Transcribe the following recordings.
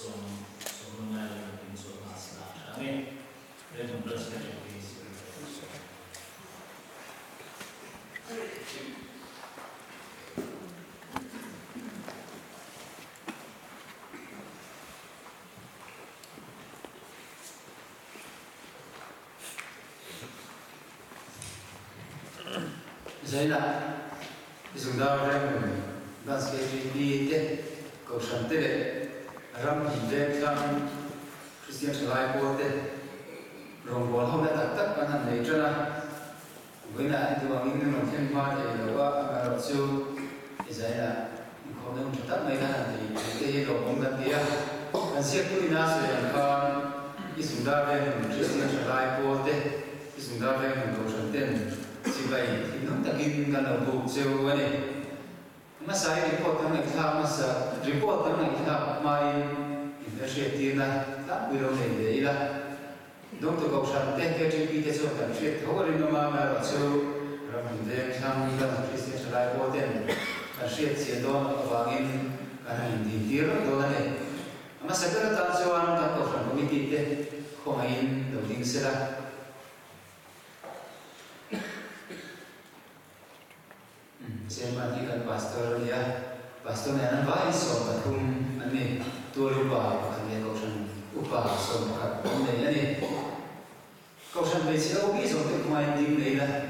som ngai la tin so asla ame le dum plus ke Vậy là chúng ta đang đang sẽ đi tiếp cầu sản tiếp ram thì về trong Christian lại qua tiếp rồi qua hôm nay tất cả các này cho là với lại từ bằng những người thêm hoa thì là qua rồi siêu thì vậy là có những chúng ta mấy cái thì cái đồ công tác kia anh sẽ cứ đi na sẽ làm con cái chúng ta về Christian lại qua tiếp cái chúng ta về cầu sản tiếp chỉ vậy thì nó ta kinh cái đầu buộc siêu cái này mà sai report cái này khác mà sai report cái này khác mai internet tiền là các quy định này đấy là đúng từ cầu sản tiền cái chi phí cái số tiền chuyện thấu cái nó mà là siêu rồi mình đem sang cái Christian lại qua tiền cái chuyện tiền đó và in cái này thì tiền đó này mà sai cái ta cho anh cái cầu sản committee đấy không ai in đầu tiên sẽ là xem mà đi gần pastor dia pastor này anh vai so mà thùng anh này tua lu ba anh này câu chuyện upa so mà anh này anh này câu chuyện về sẽ có biết rồi thì không ai tin đấy là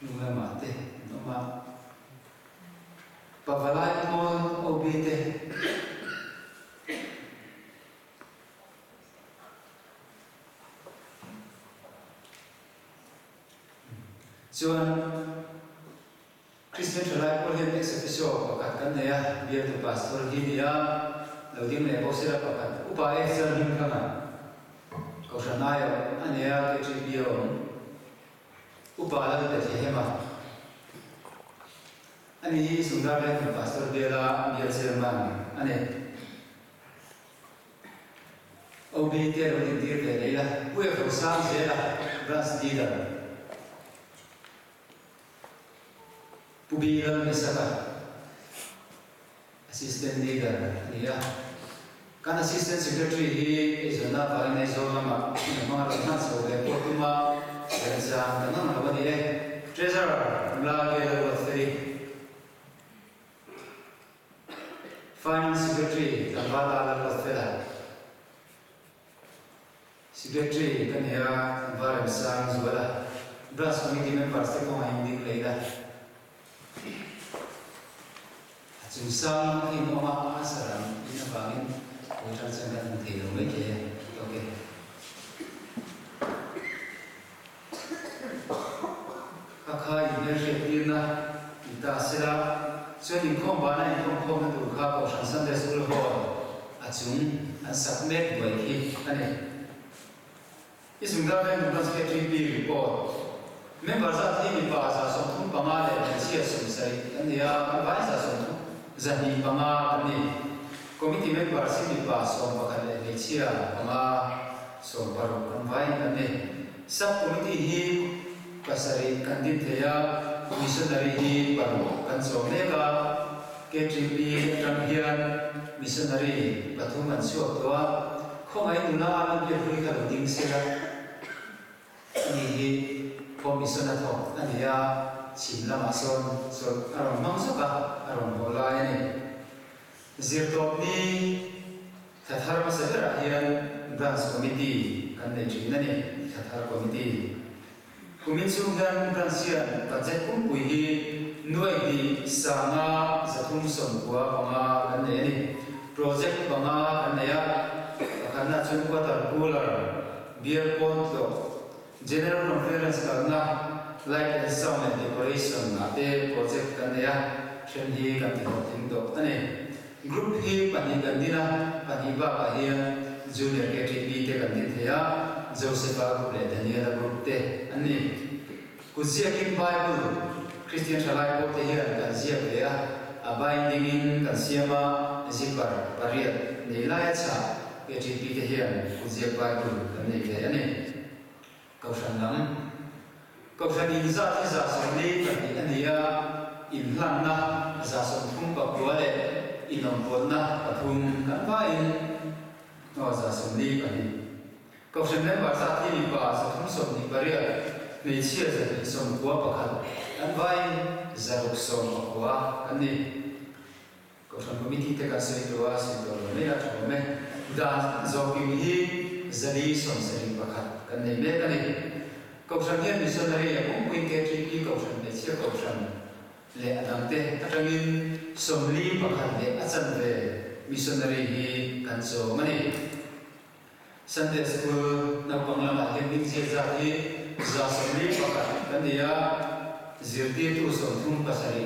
nhưng mà thế nó mà bà lại có biết thế Chuan Christian trở lại có liên hệ sự phổ của các cái này à, việc từ pastor đi à, đầu tiên này có sẽ là các upa extra hình các bạn, câu chuyện này anh ấy cái chuyện điều upa là cái gì mà, anh ấy chúng ta đây từ pastor đi là việc sẽ làm anh ấy, ông đi theo đầu tiên cái này là quay cầu sang sẽ là branch leader. Pubilan misaka assistant leader niya kan assistant secretary hi izona pa nei zona ma ma ra so le potuma exam na na ba ni treasurer la ke la thri finance secretary la ba la thela secretary kan ya ba ra sang zuala branch committee members te ko hai ding leila chúng sang khi nó mà asara ini bangin urusan sangat penting loh mereka oke kakak ini retina kita sila jadi kombana itu komban itu kakak urusan santai seluruh hal acung ansakmet baiki ane isungdah yang bukan seperti di report member saat ini bahasa sotum pamale sia sumsai ane ya bahasa sotum Zani pama ni committee member sini pa so bakal lecia pama so baru convine ane sub committee hi pasari kandid thaya missionary hi baru kan so nega KTP Tranghian missionary pathuman so towa khomai nuna alam ye phuri ka ding sela ni hi commission atho ania chimla mason so aron mangsoka aron bola ini zirtop ni tathar masera hian branch committee kan nei chimna ni tathar committee kuminsu dan branchian budget kum pui hi nuai di sanga zathum som kwa panga kan nei ni project panga kan nei ya kana chun quarter cooler beer pond to general conference karna like and sound and decoration ate project kan ya chen hi kan ting do ane group hi pani kan dina pani ba ka hi junior KTP te kan din thea Joseph group le Daniel group te ani kuzia kin bible Christian chalai ko te hi kan zia pe ya binding in kan siama zipar pariat neilaya cha KTP te hi kuzia bible kan nei le ani kausan lam câu chuyện in ra thì giả sử đi phải đi anh ấy in làm na giả sử không có inom pon na pathum kan vai no za somli ani ko shen ne ba sa thi ni pa sa thum som ni paria nei chia za ni som kwa pakhat kan vai za ruk som kwa ani ko shen committee te ka sei to a sei to ne a thom me da zo ki hi zali som sei pakhat kan nei me kan ni ko shen hian missionary a kum kuin ke tri ki ko shen ne chia ko shen le adam te atangin somli pakhat le achan ve missionary hi kan so mani Sunday school na panglama hending se za hi za somli pakhat kan dia zirti tu som thum pasari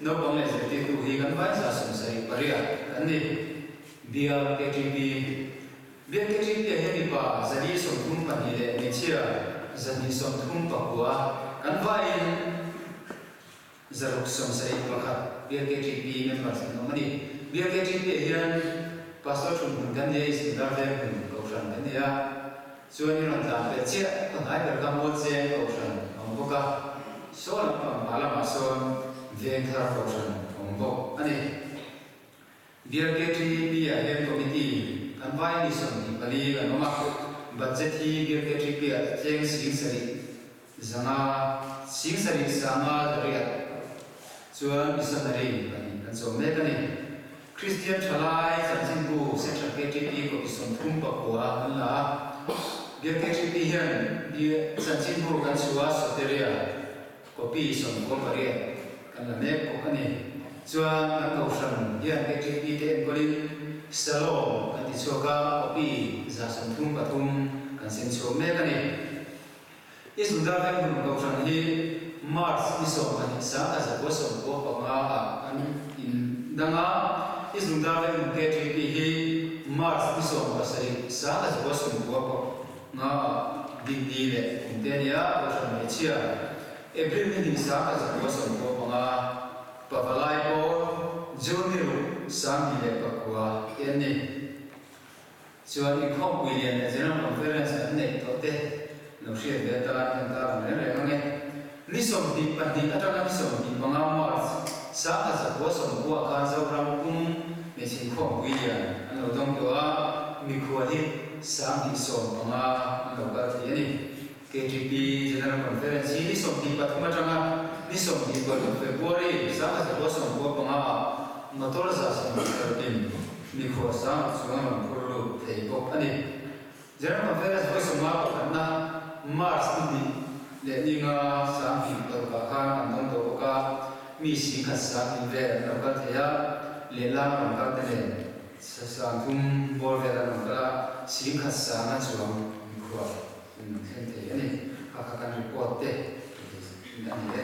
no pangle zirti tu hi kan vai za som sai paria kan ni dia KTB he ni pa zali som thum pa ni le ni chia zani som thum pa kwa kan vai zaruk som sai pakhat BKTP members no mani BKTP hian pastor chun kan dia is dar ve ko ran kan dia chuan ni ran ta pe che ko nai ber ka mo che ko ran ong bo ka so la pa mala ma so veng thar ko ran ong bo ani BKTP ya hian committee kan vai ni som ni pali kan ma budget hi BKTP a cheng sing sari zanga sing sari sama ria chuan missionary kan so me kan ni Christian thalai chan bu central KTP ko isom thum pa kwa an la dia KTP hian dia chan bu kan suwa soteria ko pi isom ko paria kan la me ko kan ni chuan kan ko san hian KTP te engolin salo kan ti choka ko pi za som thum pa thum kan sen so me kan ni isu da kan ko san hi Mars isom kan sa as a bosom ko pa nga an in danga isung da ve KTP hi Mars isom pasari sa as a bosom ko pa nga ding di le kumtenia ko sa me chia April ni sa as a bosom ko pa nga pavalai ko joniru sam ni le pa kwa eni chuan i khop William general conference an nei to te no shia ve ta ne le nge ni som di pa di atanga ni som di panga Mars sa as a bosom ko ka za ram kum ne sin khop William an lo dong to a mi khwali sa ni som panga lo ka ti ni KTP general conference ni som di pa thuma tanga ni som di pa February sa as a bosom ko panga motor za sa din ni kho sa chuang ko lu thei bo ani general conference ko som ma pa na Mars ni le ni nga sa hi to ka khan an dong to ka mi si kha sa ni ve no ka thaya le la ma ka te le sa sa thum bol ve la no ka si kha sa na chuang ni kho in then te ani ka ka kan report te ani le